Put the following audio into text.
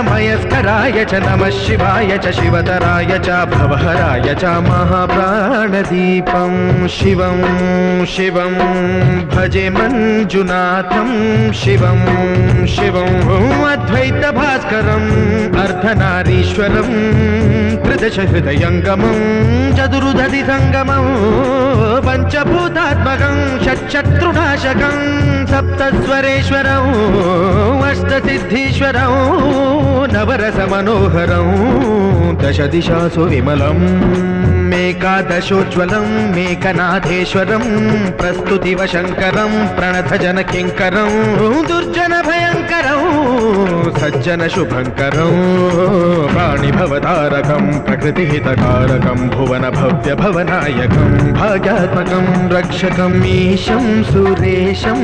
मयस्कराय च नमः शिवाय च शिवतराय च भवहराय च महाप्राणदीपं शिवं शिवं भजे मञ्जुनाथं शिवं शिवं अद्वैतभास्करम् अर्धनारीश्वरं त्रिदशहृदयङ्गमं चतुर्दधिसङ्गमं पञ्चभूतात्मकं षट्शत्रुनाशकं सप्तस्वरेश्वरं अष्टसिद्धीश्वरं नवरसमनोहरं दशदिशासु विमलम् मेकादशोज्ज्वलं मेकनाथेश्वरं प्रस्तुतिवशङ्करं प्रणतजनकिङ्करं दुर्जनभयङ्करं सज्जनशुभङ्करं प्राणिभवतारकं प्रकृतिहितकारकं भुवनभव्यभवनायकं भाग्यात्मकं रक्षकम् ईशं सुरेशं